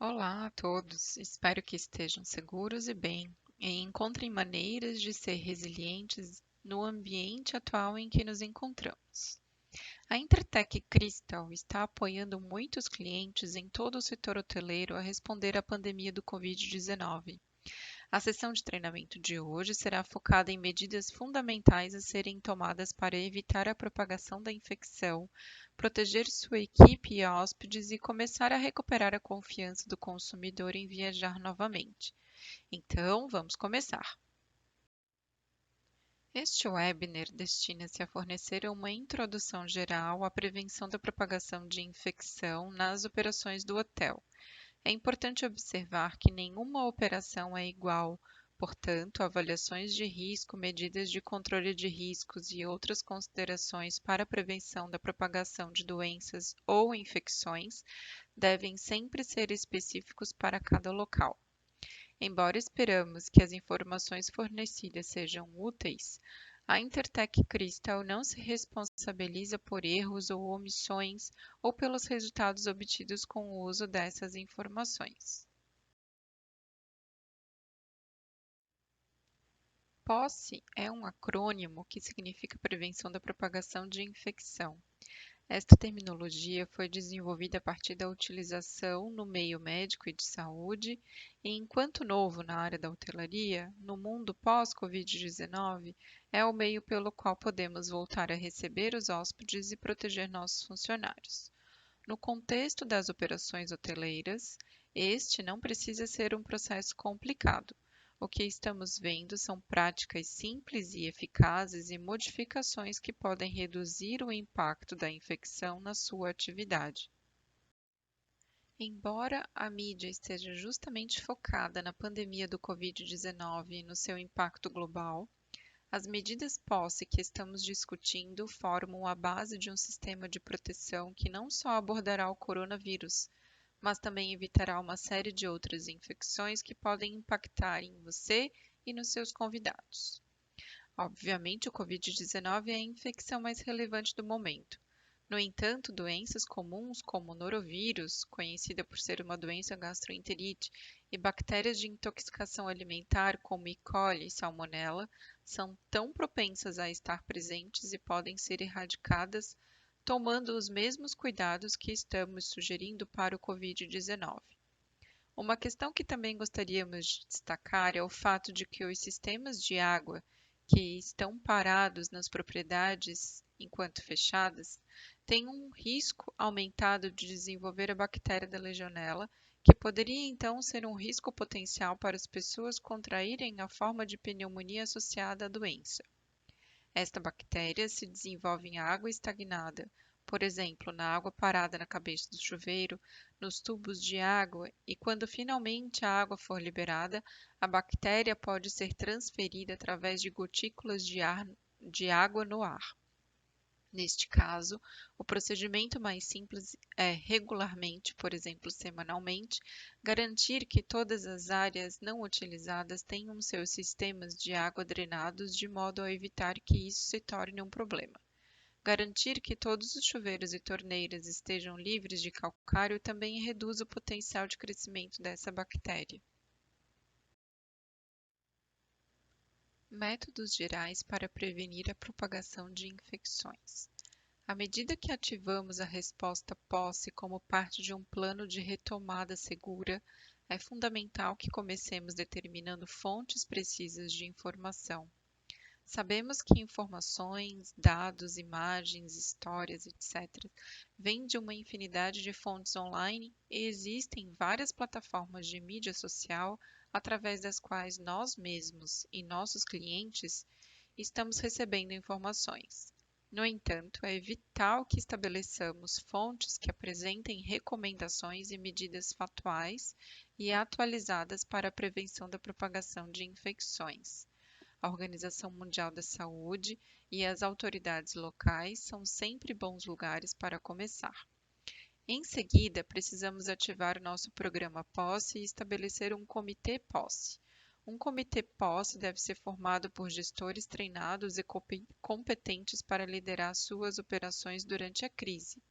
Olá a todos, espero que estejam seguros e bem, e encontrem maneiras de ser resilientes no ambiente atual em que nos encontramos. A Intertech Crystal está apoiando muitos clientes em todo o setor hoteleiro a responder à pandemia do Covid-19. A sessão de treinamento de hoje será focada em medidas fundamentais a serem tomadas para evitar a propagação da infecção, proteger sua equipe e hóspedes e começar a recuperar a confiança do consumidor em viajar novamente. Então, vamos começar. Este webinar destina-se a fornecer uma introdução geral à prevenção da propagação de infecção nas operações do hotel. É importante observar que nenhuma operação é igual, portanto, avaliações de risco, medidas de controle de riscos e outras considerações para a prevenção da propagação de doenças ou infecções devem sempre ser específicos para cada local. Embora esperamos que as informações fornecidas sejam úteis, a Intertech Crystal não se responsabiliza por erros ou omissões ou pelos resultados obtidos com o uso dessas informações. POSSE é um acrônimo que significa Prevenção da Propagação de Infecção. Esta terminologia foi desenvolvida a partir da utilização no meio médico e de saúde, e enquanto novo na área da hotelaria, no mundo pós-Covid-19, é o meio pelo qual podemos voltar a receber os hóspedes e proteger nossos funcionários. No contexto das operações hoteleiras, este não precisa ser um processo complicado. O que estamos vendo são práticas simples e eficazes e modificações que podem reduzir o impacto da infecção na sua atividade. Embora a mídia esteja justamente focada na pandemia do Covid-19 e no seu impacto global, as medidas POSSE que estamos discutindo formam a base de um sistema de proteção que não só abordará o coronavírus, mas também evitará uma série de outras infecções que podem impactar em você e nos seus convidados. Obviamente, o Covid-19 é a infecção mais relevante do momento. No entanto, doenças comuns como o norovírus, conhecida por ser uma doença gastroenterite, e bactérias de intoxicação alimentar como E. coli e Salmonella são tão propensas a estar presentes e podem ser erradicadas tomando os mesmos cuidados que estamos sugerindo para o Covid-19. Uma questão que também gostaríamos de destacar é o fato de que os sistemas de água que estão parados nas propriedades enquanto fechadas têm um risco aumentado de desenvolver a bactéria da Legionella, que poderia então ser um risco potencial para as pessoas contraírem a forma de pneumonia associada à doença. Esta bactéria se desenvolve em água estagnada, por exemplo, na água parada na cabeça do chuveiro, nos tubos de água, e quando finalmente a água for liberada, a bactéria pode ser transferida através de gotículas de água no ar. Neste caso, o procedimento mais simples é regularmente, por exemplo, semanalmente, garantir que todas as áreas não utilizadas tenham seus sistemas de água drenados de modo a evitar que isso se torne um problema. Garantir que todos os chuveiros e torneiras estejam livres de calcário também reduz o potencial de crescimento dessa bactéria. Métodos gerais para prevenir a propagação de infecções. À medida que ativamos a resposta POSSE como parte de um plano de retomada segura, é fundamental que comecemos determinando fontes precisas de informação. Sabemos que informações, dados, imagens, histórias, etc., vêm de uma infinidade de fontes online e existem várias plataformas de mídia social através das quais nós mesmos e nossos clientes estamos recebendo informações. No entanto, é vital que estabeleçamos fontes que apresentem recomendações e medidas factuais e atualizadas para a prevenção da propagação de infecções. A Organização Mundial da Saúde e as autoridades locais são sempre bons lugares para começar. Em seguida, precisamos ativar nosso programa POSSE e estabelecer um comitê POSSE. Um comitê POSSE deve ser formado por gestores treinados e competentes para liderar suas operações durante a crise.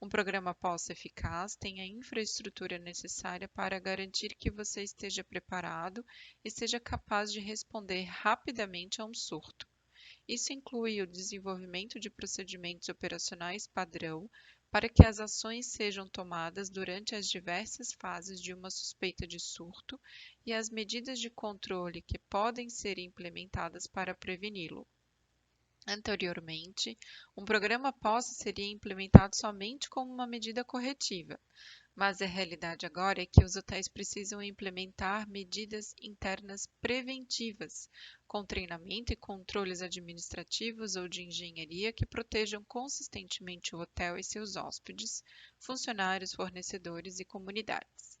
Um programa POS eficaz tem a infraestrutura necessária para garantir que você esteja preparado e seja capaz de responder rapidamente a um surto. Isso inclui o desenvolvimento de procedimentos operacionais padrão para que as ações sejam tomadas durante as diversas fases de uma suspeita de surto e as medidas de controle que podem ser implementadas para preveni-lo. Anteriormente, um programa POS seria implementado somente como uma medida corretiva, mas a realidade agora é que os hotéis precisam implementar medidas internas preventivas, com treinamento e controles administrativos ou de engenharia que protejam consistentemente o hotel e seus hóspedes, funcionários, fornecedores e comunidades.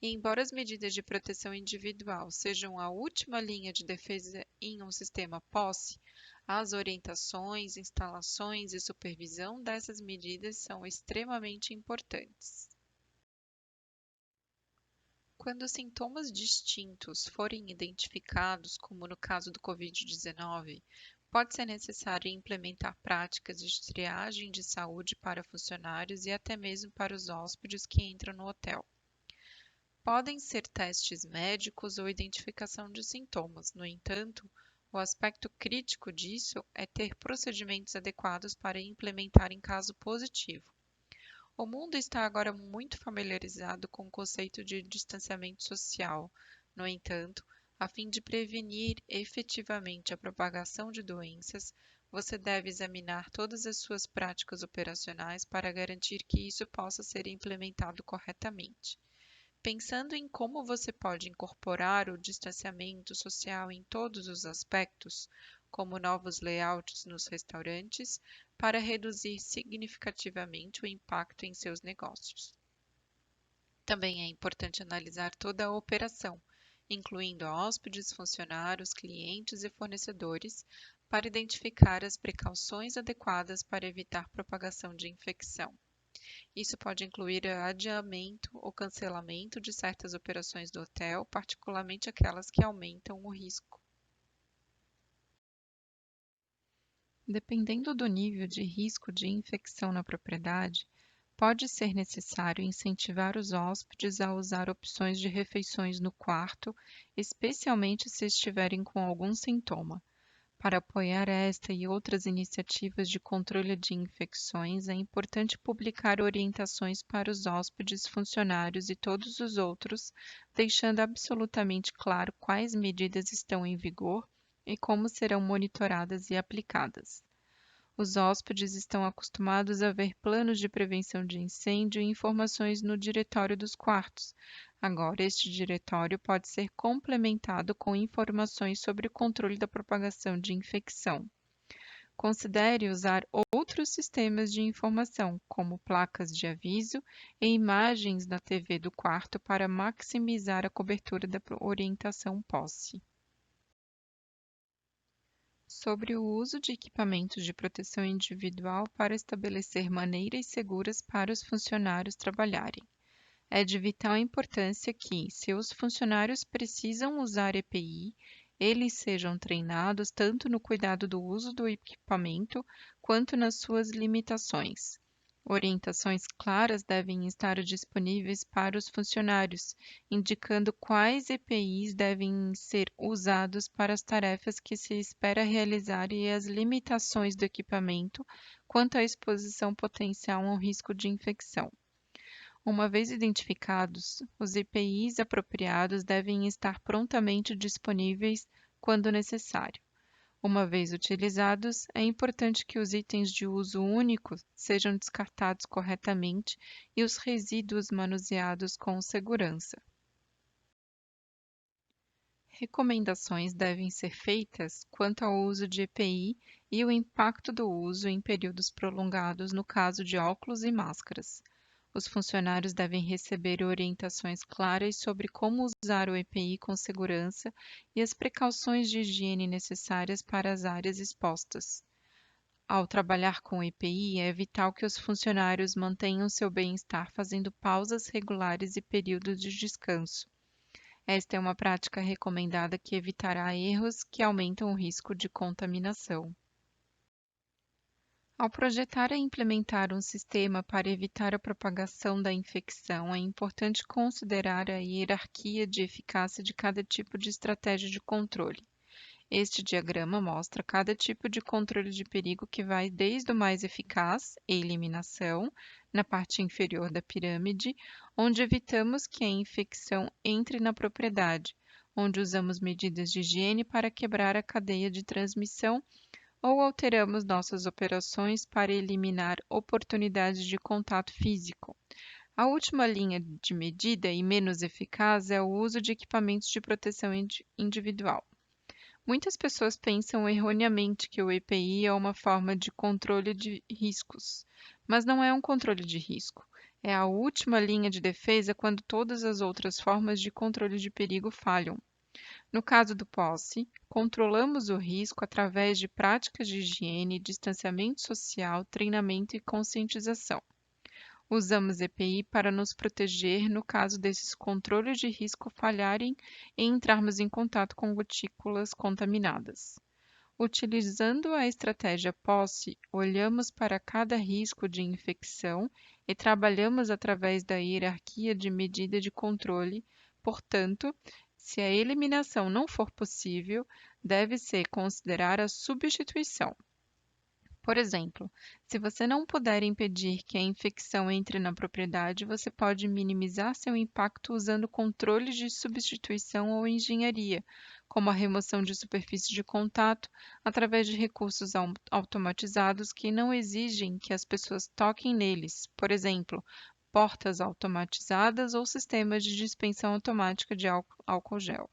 E embora as medidas de proteção individual sejam a última linha de defesa em um sistema POS, as orientações, instalações e supervisão dessas medidas são extremamente importantes. Quando sintomas distintos forem identificados, como no caso do Covid-19, pode ser necessário implementar práticas de triagem de saúde para funcionários e até mesmo para os hóspedes que entram no hotel. Podem ser testes médicos ou identificação de sintomas. No entanto, o aspecto crítico disso é ter procedimentos adequados para implementar em caso positivo. O mundo está agora muito familiarizado com o conceito de distanciamento social. No entanto, a fim de prevenir efetivamente a propagação de doenças, você deve examinar todas as suas práticas operacionais para garantir que isso possa ser implementado corretamente. Pensando em como você pode incorporar o distanciamento social em todos os aspectos, como novos layouts nos restaurantes, para reduzir significativamente o impacto em seus negócios. Também é importante analisar toda a operação, incluindo hóspedes, funcionários, clientes e fornecedores, para identificar as precauções adequadas para evitar propagação de infecção. Isso pode incluir o adiamento ou cancelamento de certas operações do hotel, particularmente aquelas que aumentam o risco. Dependendo do nível de risco de infecção na propriedade, pode ser necessário incentivar os hóspedes a usar opções de refeições no quarto, especialmente se estiverem com algum sintoma. Para apoiar esta e outras iniciativas de controle de infecções, é importante publicar orientações para os hóspedes, funcionários e todos os outros, deixando absolutamente claro quais medidas estão em vigor e como serão monitoradas e aplicadas. Os hóspedes estão acostumados a ver planos de prevenção de incêndio e informações no diretório dos quartos. Agora, este diretório pode ser complementado com informações sobre o controle da propagação de infecção. Considere usar outros sistemas de informação, como placas de aviso e imagens na TV do quarto para maximizar a cobertura da orientação POSSE. Sobre o uso de equipamentos de proteção individual para estabelecer maneiras seguras para os funcionários trabalharem. É de vital importância que, se os funcionários precisam usar EPI, eles sejam treinados tanto no cuidado do uso do equipamento quanto nas suas limitações. Orientações claras devem estar disponíveis para os funcionários, indicando quais EPIs devem ser usados para as tarefas que se espera realizar e as limitações do equipamento quanto à exposição potencial a um risco de infecção. Uma vez identificados, os EPIs apropriados devem estar prontamente disponíveis quando necessário. Uma vez utilizados, é importante que os itens de uso único sejam descartados corretamente e os resíduos manuseados com segurança. Recomendações devem ser feitas quanto ao uso de EPI e o impacto do uso em períodos prolongados no caso de óculos e máscaras. Os funcionários devem receber orientações claras sobre como usar o EPI com segurança e as precauções de higiene necessárias para as áreas expostas. Ao trabalhar com EPI, é vital que os funcionários mantenham seu bem-estar fazendo pausas regulares e períodos de descanso. Esta é uma prática recomendada que evitará erros que aumentam o risco de contaminação. Ao projetar e implementar um sistema para evitar a propagação da infecção, é importante considerar a hierarquia de eficácia de cada tipo de estratégia de controle. Este diagrama mostra cada tipo de controle de perigo que vai desde o mais eficaz, eliminação, na parte inferior da pirâmide, onde evitamos que a infecção entre na propriedade, onde usamos medidas de higiene para quebrar a cadeia de transmissão ou alteramos nossas operações para eliminar oportunidades de contato físico. A última linha de medida e menos eficaz é o uso de equipamentos de proteção individual. Muitas pessoas pensam erroneamente que o EPI é uma forma de controle de riscos, mas não é um controle de risco. É a última linha de defesa quando todas as outras formas de controle de perigo falham. No caso do posse, controlamos o risco através de práticas de higiene, distanciamento social, treinamento e conscientização. Usamos EPI para nos proteger no caso desses controles de risco falharem e entrarmos em contato com gotículas contaminadas. Utilizando a estratégia posse, olhamos para cada risco de infecção e trabalhamos através da hierarquia de medida de controle. Portanto, se a eliminação não for possível, deve-se considerar a substituição. Por exemplo, se você não puder impedir que a infecção entre na propriedade, você pode minimizar seu impacto usando controles de substituição ou engenharia, como a remoção de superfícies de contato através de recursos automatizados que não exigem que as pessoas toquem neles, por exemplo, portas automatizadas ou sistemas de dispensão automática de álcool gel.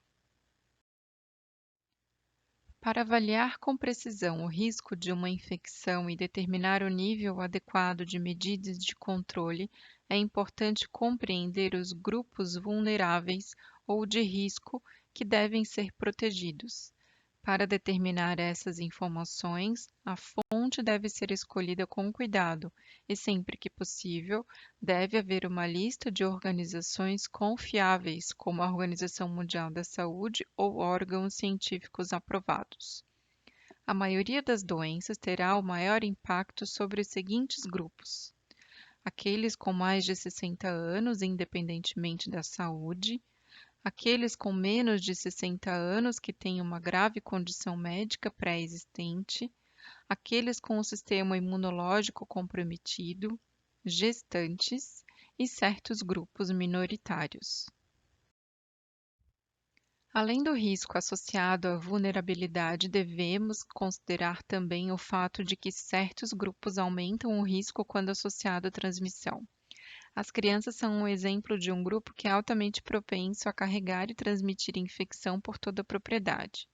Para avaliar com precisão o risco de uma infecção e determinar o nível adequado de medidas de controle, é importante compreender os grupos vulneráveis ou de risco que devem ser protegidos. Para determinar essas informações, a fonte deve ser escolhida com cuidado e, sempre que possível, deve haver uma lista de organizações confiáveis, como a Organização Mundial da Saúde ou órgãos científicos aprovados. A maioria das doenças terá o maior impacto sobre os seguintes grupos: aqueles com mais de 60 anos, independentemente da saúde, aqueles com menos de 60 anos que têm uma grave condição médica pré-existente, aqueles com o sistema imunológico comprometido, gestantes e certos grupos minoritários. Além do risco associado à vulnerabilidade, devemos considerar também o fato de que certos grupos aumentam o risco quando associado à transmissão. As crianças são um exemplo de um grupo que é altamente propenso a carregar e transmitir infecção por toda a propriedade.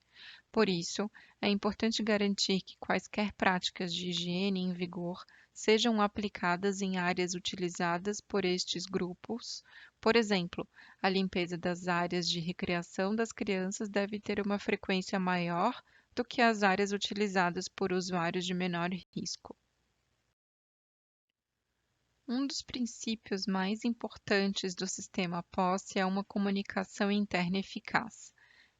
Por isso, é importante garantir que quaisquer práticas de higiene em vigor sejam aplicadas em áreas utilizadas por estes grupos. Por exemplo, a limpeza das áreas de recreação das crianças deve ter uma frequência maior do que as áreas utilizadas por usuários de menor risco. Um dos princípios mais importantes do sistema posse é uma comunicação interna eficaz.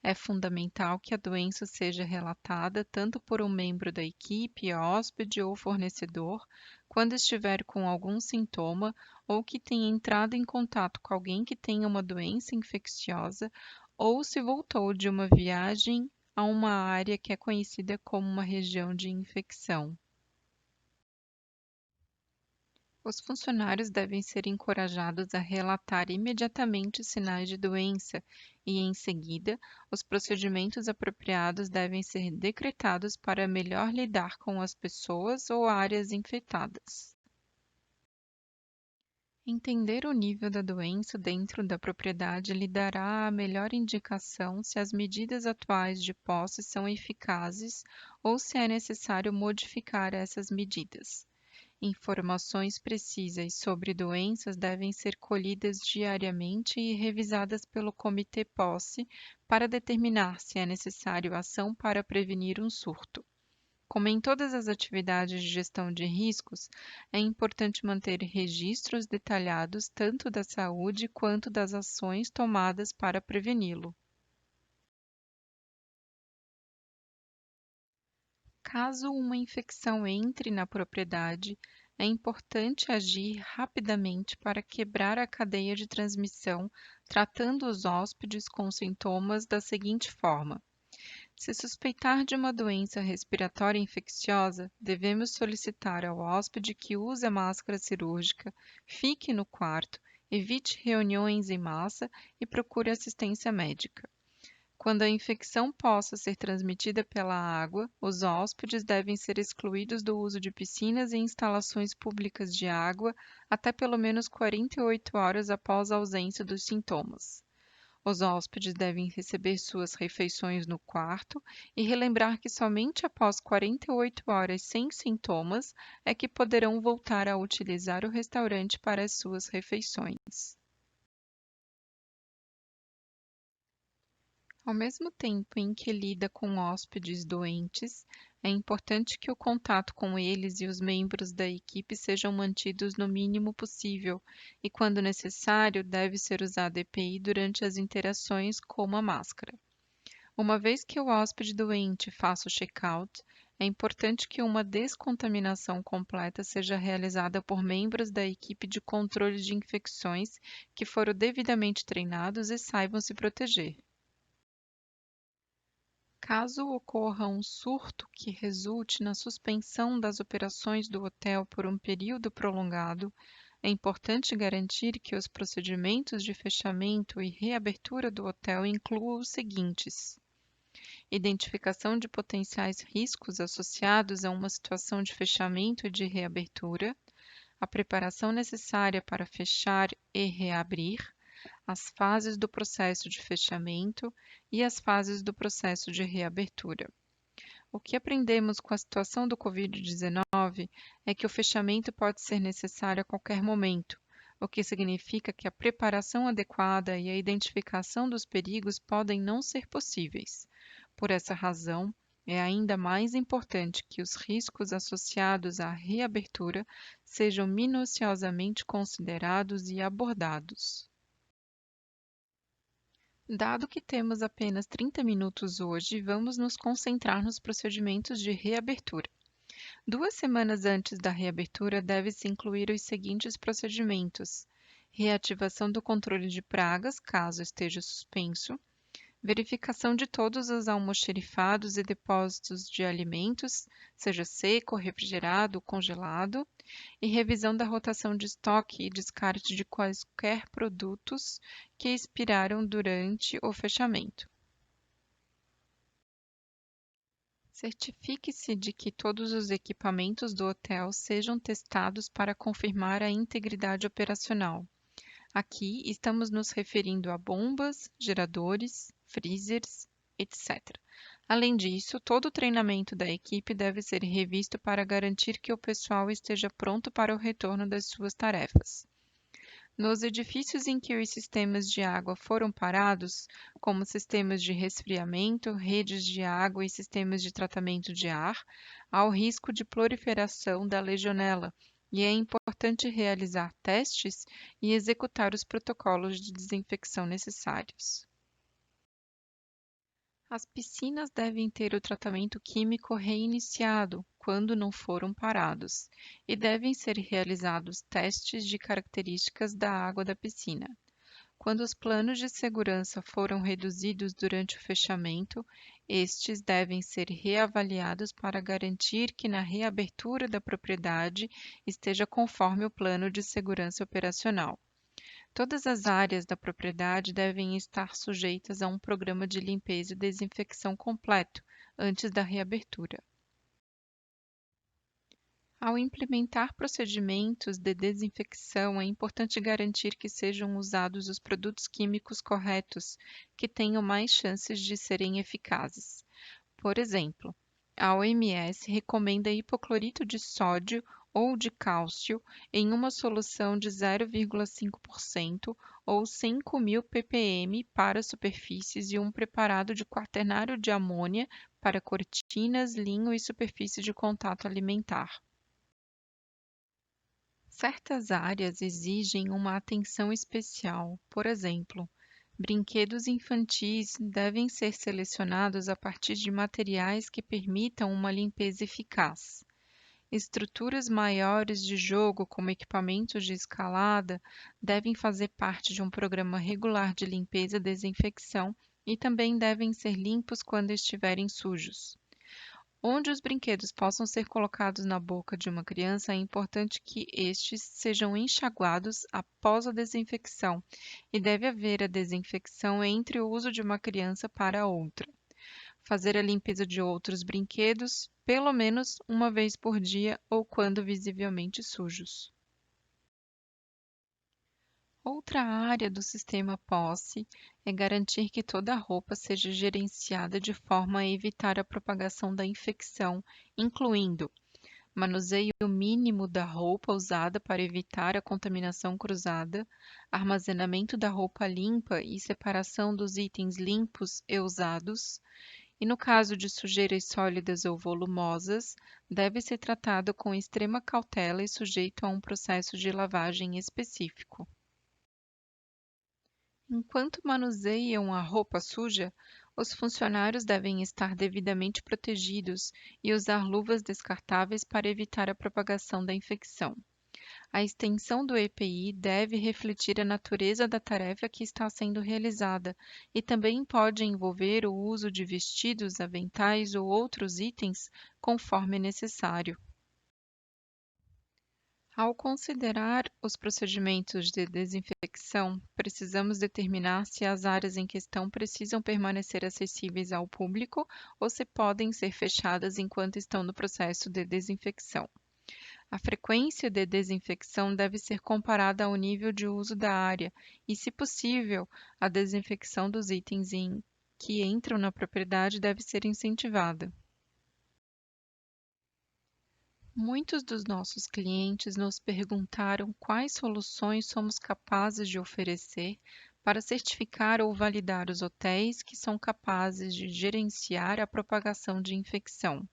É fundamental que a doença seja relatada tanto por um membro da equipe, hóspede ou fornecedor, quando estiver com algum sintoma ou que tenha entrado em contato com alguém que tenha uma doença infecciosa ou se voltou de uma viagem a uma área que é conhecida como uma região de infecção. Os funcionários devem ser encorajados a relatar imediatamente sinais de doença e, em seguida, os procedimentos apropriados devem ser decretados para melhor lidar com as pessoas ou áreas infectadas. Entender o nível da doença dentro da propriedade lhe dará a melhor indicação se as medidas atuais de posse são eficazes ou se é necessário modificar essas medidas. Informações precisas sobre doenças devem ser colhidas diariamente e revisadas pelo Comitê Posse para determinar se é necessário ação para prevenir um surto. Como em todas as atividades de gestão de riscos, é importante manter registros detalhados tanto da saúde quanto das ações tomadas para preveni-lo. Caso uma infecção entre na propriedade, é importante agir rapidamente para quebrar a cadeia de transmissão, tratando os hóspedes com sintomas da seguinte forma: se suspeitar de uma doença respiratória infecciosa, devemos solicitar ao hóspede que use a máscara cirúrgica, fique no quarto, evite reuniões em massa e procure assistência médica. Quando a infecção possa ser transmitida pela água, os hóspedes devem ser excluídos do uso de piscinas e instalações públicas de água até pelo menos 48 horas após a ausência dos sintomas. Os hóspedes devem receber suas refeições no quarto e relembrar que somente após 48 horas sem sintomas é que poderão voltar a utilizar o restaurante para as suas refeições. Ao mesmo tempo em que lida com hóspedes doentes, é importante que o contato com eles e os membros da equipe sejam mantidos no mínimo possível e, quando necessário, deve ser usada EPI durante as interações, como a máscara. Uma vez que o hóspede doente faça o check-out, é importante que uma descontaminação completa seja realizada por membros da equipe de controle de infecções que foram devidamente treinados e saibam se proteger. Caso ocorra um surto que resulte na suspensão das operações do hotel por um período prolongado, é importante garantir que os procedimentos de fechamento e reabertura do hotel incluam os seguintes: identificação de potenciais riscos associados a uma situação de fechamento e de reabertura, a preparação necessária para fechar e reabrir, as fases do processo de fechamento e as fases do processo de reabertura. O que aprendemos com a situação do Covid-19 é que o fechamento pode ser necessário a qualquer momento, o que significa que a preparação adequada e a identificação dos perigos podem não ser possíveis. Por essa razão, é ainda mais importante que os riscos associados à reabertura sejam minuciosamente considerados e abordados. Dado que temos apenas 30 minutos hoje, vamos nos concentrar nos procedimentos de reabertura. 2 semanas antes da reabertura, deve-se incluir os seguintes procedimentos: reativação do controle de pragas, caso esteja suspenso, verificação de todos os almoxerifados e depósitos de alimentos, seja seco, refrigerado ou congelado, e revisão da rotação de estoque e descarte de quaisquer produtos que expiraram durante o fechamento. Certifique-se de que todos os equipamentos do hotel sejam testados para confirmar a integridade operacional. Aqui estamos nos referindo a bombas, geradores, freezers, etc. Além disso, todo o treinamento da equipe deve ser revisto para garantir que o pessoal esteja pronto para o retorno das suas tarefas. Nos edifícios em que os sistemas de água foram parados, como sistemas de resfriamento, redes de água e sistemas de tratamento de ar, há o risco de proliferação da legionela, e é importante realizar testes e executar os protocolos de desinfecção necessários. As piscinas devem ter o tratamento químico reiniciado quando não foram parados, e devem ser realizados testes de características da água da piscina. Quando os planos de segurança foram reduzidos durante o fechamento, estes devem ser reavaliados para garantir que na reabertura da propriedade esteja conforme o plano de segurança operacional. Todas as áreas da propriedade devem estar sujeitas a um programa de limpeza e desinfecção completo antes da reabertura. Ao implementar procedimentos de desinfecção, é importante garantir que sejam usados os produtos químicos corretos, que tenham mais chances de serem eficazes. Por exemplo, a OMS recomenda hipoclorito de sódio ou de cálcio em uma solução de 0,5% ou 5.000 ppm para superfícies e um preparado de quaternário de amônia para cortinas, linho e superfície de contato alimentar. Certas áreas exigem uma atenção especial, por exemplo, Brinquedos infantis devem ser selecionados a partir de materiais que permitam uma limpeza eficaz. Estruturas maiores de jogo, como equipamentos de escalada, devem fazer parte de um programa regular de limpeza e desinfecção e também devem ser limpos quando estiverem sujos. Onde os brinquedos possam ser colocados na boca de uma criança, é importante que estes sejam enxaguados após a desinfecção e deve haver a desinfecção entre o uso de uma criança para outra. Fazer a limpeza de outros brinquedos pelo menos uma vez por dia ou quando visivelmente sujos. Outra área do sistema POSSE é garantir que toda a roupa seja gerenciada de forma a evitar a propagação da infecção, incluindo manuseio mínimo da roupa usada para evitar a contaminação cruzada, armazenamento da roupa limpa e separação dos itens limpos e usados, e no caso de sujeiras sólidas ou volumosas, deve ser tratado com extrema cautela e sujeito a um processo de lavagem específico. Enquanto manuseiam a roupa suja, os funcionários devem estar devidamente protegidos e usar luvas descartáveis para evitar a propagação da infecção. A extensão do EPI deve refletir a natureza da tarefa que está sendo realizada e também pode envolver o uso de vestidos, aventais ou outros itens conforme necessário. Ao considerar os procedimentos de desinfecção, precisamos determinar se as áreas em questão precisam permanecer acessíveis ao público ou se podem ser fechadas enquanto estão no processo de desinfecção. A frequência de desinfecção deve ser comparada ao nível de uso da área e, se possível, a desinfecção dos itens que entram na propriedade deve ser incentivada. Muitos dos nossos clientes nos perguntaram quais soluções somos capazes de oferecer para certificar ou validar os hotéis que são capazes de gerenciar a propagação de infecção.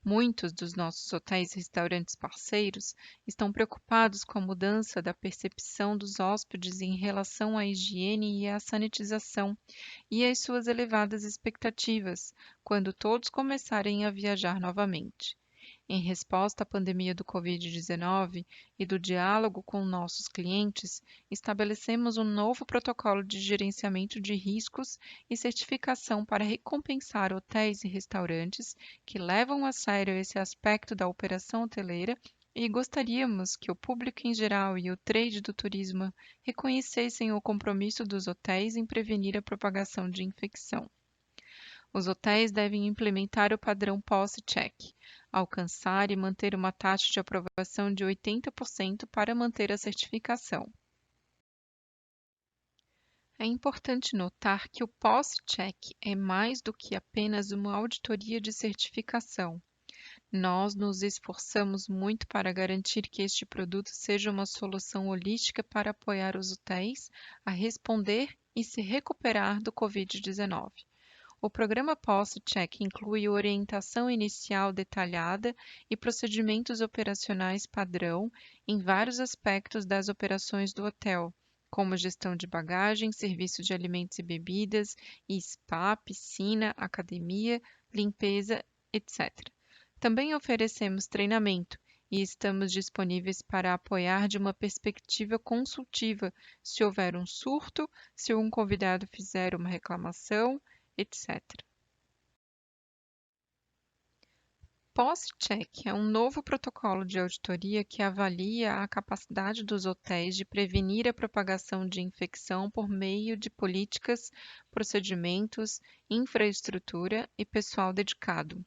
Muitos dos nossos hotéis e restaurantes parceiros estão preocupados com a mudança da percepção dos hóspedes em relação à higiene e à sanitização e às suas elevadas expectativas quando todos começarem a viajar novamente. Em resposta à pandemia do Covid-19 e do diálogo com nossos clientes, estabelecemos um novo protocolo de gerenciamento de riscos e certificação para recompensar hotéis e restaurantes que levam a sério esse aspecto da operação hoteleira e gostaríamos que o público em geral e o trade do turismo reconhecessem o compromisso dos hotéis em prevenir a propagação de infecção. Os hotéis devem implementar o padrão POSSE-Check, alcançar e manter uma taxa de aprovação de 80% para manter a certificação. É importante notar que o POSSE-Check é mais do que apenas uma auditoria de certificação. Nós nos esforçamos muito para garantir que este produto seja uma solução holística para apoiar os hotéis a responder e se recuperar do Covid-19. O programa POSSE-Check inclui orientação inicial detalhada e procedimentos operacionais padrão em vários aspectos das operações do hotel, como gestão de bagagem, serviço de alimentos e bebidas, spa, piscina, academia, limpeza, etc. Também oferecemos treinamento e estamos disponíveis para apoiar de uma perspectiva consultiva se houver um surto, se um convidado fizer uma reclamação, etc. POSSE-Check é um novo protocolo de auditoria que avalia a capacidade dos hotéis de prevenir a propagação de infecção por meio de políticas, procedimentos, infraestrutura e pessoal dedicado.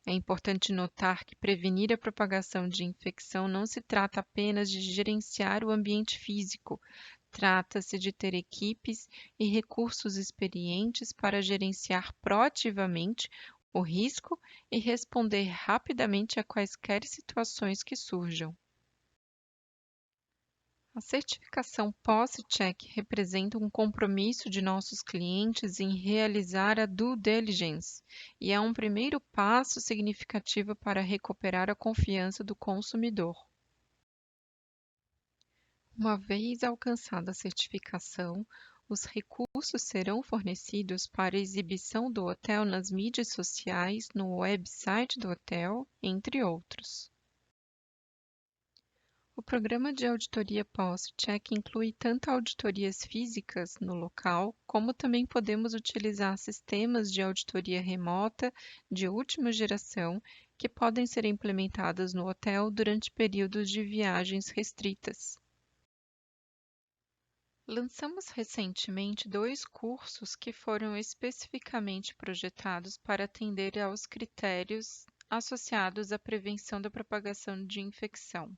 É importante notar que prevenir a propagação de infecção não se trata apenas de gerenciar o ambiente físico, trata-se de ter equipes e recursos experientes para gerenciar proativamente o risco e responder rapidamente a quaisquer situações que surjam. A certificação POSSE-Check representa um compromisso de nossos clientes em realizar a due diligence e é um primeiro passo significativo para recuperar a confiança do consumidor. Uma vez alcançada a certificação, Os recursos serão fornecidos para exibição do hotel nas mídias sociais, no website do hotel, entre outros. O programa de auditoria pós-check inclui tanto auditorias físicas no local, como também podemos utilizar sistemas de auditoria remota de última geração que podem ser implementadas no hotel durante períodos de viagens restritas. Lançamos recentemente dois cursos que foram especificamente projetados para atender aos critérios associados à prevenção da propagação de infecção.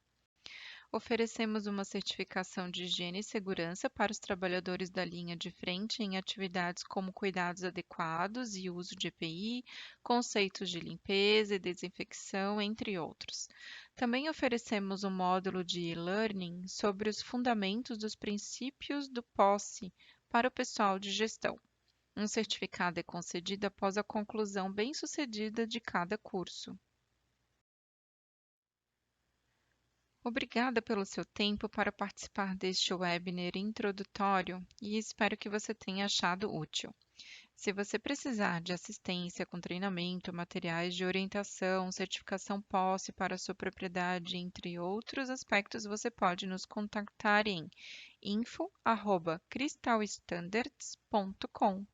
Oferecemos uma certificação de higiene e segurança para os trabalhadores da linha de frente em atividades como cuidados adequados e uso de EPI, conceitos de limpeza e desinfecção, entre outros. Também oferecemos um módulo de e-learning sobre os fundamentos dos princípios do POSSE para o pessoal de gestão. Um certificado é concedido após a conclusão bem-sucedida de cada curso. Obrigada pelo seu tempo para participar deste webinar introdutório e espero que você tenha achado útil. Se você precisar de assistência com treinamento, materiais de orientação, certificação posse para sua propriedade, entre outros aspectos, você pode nos contactar em info@crystalstandards.com.